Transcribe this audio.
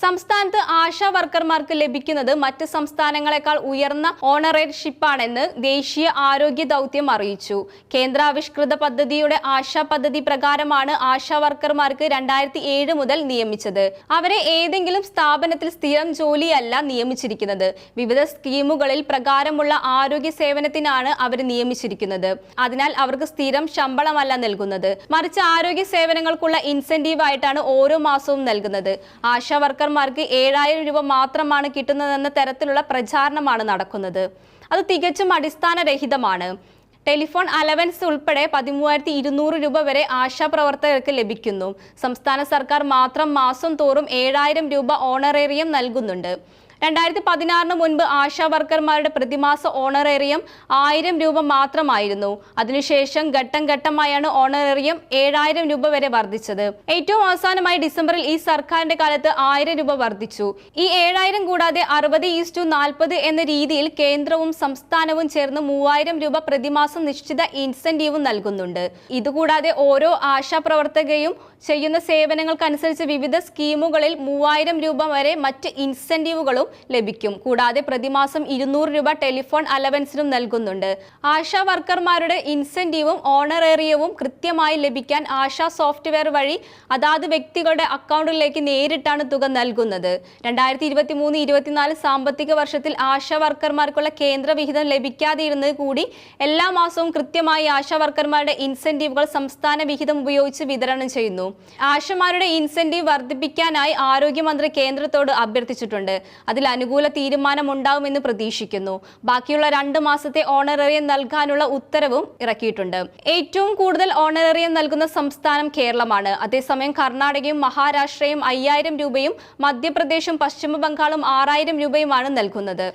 സംസ്ഥാനത്ത് ആശാ വർക്കർമാർക്ക് ലഭിക്കുന്നത് മറ്റ് സംസ്ഥാനങ്ങളെക്കാൾ ഉയർന്ന ഓണറേറിയഷിപ്പാണെന്ന് ദേശീയ ആരോഗ്യ ദൗത്യം അറിയിച്ചു. കേന്ദ്രാവിഷ്കൃത പദ്ധതിയുടെ ആശാ പദ്ധതി പ്രകാരമാണ് ആശാ വർക്കർമാർക്ക് 2007 മുതൽ നിയമിച്ചത്. അവരെ ഏതെങ്കിലും സ്ഥാപനത്തിൽ സ്ഥിരം ജോലിയല്ല നിയമിച്ചിരിക്കുന്നത്. വിവിധ സ്കീമുകളിൽ പ്രകാരമുള്ള ആരോഗ്യ സേവനത്തിനാണ് അവർ നിയമിച്ചിരിക്കുന്നത്. അതിനാൽ അവർക്ക് സ്ഥിരം ശമ്പളമല്ല നൽകുന്നത്, മറിച്ച് ആരോഗ്യ സേവനങ്ങൾക്കുള്ള ഇൻസെന്റീവ് ആയിട്ടാണ് ഓരോ മാസവും നൽകുന്നത്. ആശാ വർക്കർമാർക്ക് 7000 രൂപ മാത്രമാണ് കിട്ടുന്നതെന്ന തരത്തിലുള്ള പ്രചാരണമാണ് നടക്കുന്നത്. അത് തികച്ചും അടിസ്ഥാനരഹിതമാണ്. ടെലിഫോൺ അലവൻസ് ഉൾപ്പെടെ 13,200 രൂപ വരെ ആശാപ്രവർത്തകർക്ക് ലഭിക്കുന്നു. സംസ്ഥാന സർക്കാർ മാത്രം മാസം തോറും 7000 രൂപ ഓണറേറിയം നൽകുന്നുണ്ട്. 2016 മുൻപ് ആശാ വർക്കർമാരുടെ പ്രതിമാസ ഓണറേറിയം 1000 രൂപ മാത്രമായിരുന്നു. അതിനുശേഷം ഘട്ടം ഘട്ടമായാണ് ഓണറേറിയം 7000 രൂപ വരെ വർദ്ധിച്ചത്. ഏറ്റവും അവസാനമായി ഡിസംബറിൽ ഈ സർക്കാരിന്റെ കാലത്ത് 1000 രൂപ വർദ്ധിച്ചു. ഈ 7000 കൂടാതെ 60:40 എന്ന രീതിയിൽ കേന്ദ്രവും സംസ്ഥാനവും ചേർന്ന് 3000 രൂപ പ്രതിമാസം നിശ്ചിത ഇൻസെന്റീവും നൽകുന്നുണ്ട്. ഇതുകൂടാതെ ഓരോ ആശാ പ്രവർത്തകയും ചെയ്യുന്ന സേവനങ്ങൾക്കനുസരിച്ച് വിവിധ സ്കീമുകളിൽ 3000 രൂപ വരെ മറ്റ് ഇൻസെന്റീവുകളും ലഭിക്കും. കൂടാതെ പ്രതിമാസം 200 രൂപ ടെലിഫോൺ അലവൻസിനും നൽകുന്നുണ്ട്. ആശാ വർക്കർമാരുടെ ഇൻസെന്റീവും ഓണറേറിയവും കൃത്യമായി ലഭിക്കാൻ ആശാ സോഫ്റ്റ്വെയർ വഴി അതാത് വ്യക്തികളുടെ അക്കൗണ്ടിലേക്ക് നേരിട്ടാണ് തുക നൽകുന്നത്. 2023-24 സാമ്പത്തിക വർഷത്തിൽ ആശാ വർക്കർമാർക്കുള്ള കേന്ദ്ര വിഹിതം ലഭിക്കാതിരുന്നത് കൂടി എല്ലാ മാസവും കൃത്യമായി ആശാ വർക്കർമാരുടെ ഇൻസെന്റീവുകൾ സംസ്ഥാന വിഹിതം ഉപയോഗിച്ച് വിതരണം ചെയ്യുന്നു. ആശമാരുടെ ഇൻസെന്റീവ് വർദ്ധിപ്പിക്കാനായി ആരോഗ്യമന്ത്രി കേന്ദ്രത്തോട് അഭ്യർത്ഥിച്ചിട്ടുണ്ട്. അതിൽ അനുകൂല തീരുമാനം ഉണ്ടാവുമെന്ന് പ്രതീക്ഷിക്കുന്നു. ബാക്കിയുള്ള 2 മാസത്തെ ഓണറേറിയം നൽകാനുള്ള ഉത്തരവും ഇറക്കിയിട്ടുണ്ട്. ഏറ്റവും കൂടുതൽ ഓണറേറിയം നൽകുന്ന സംസ്ഥാനം കേരളമാണ്. അതേസമയം കർണാടകയും മഹാരാഷ്ട്രയും 5000 രൂപയും മധ്യപ്രദേശും പശ്ചിമ ബംഗാളും 6000 രൂപയുമാണ് നൽകുന്നത്.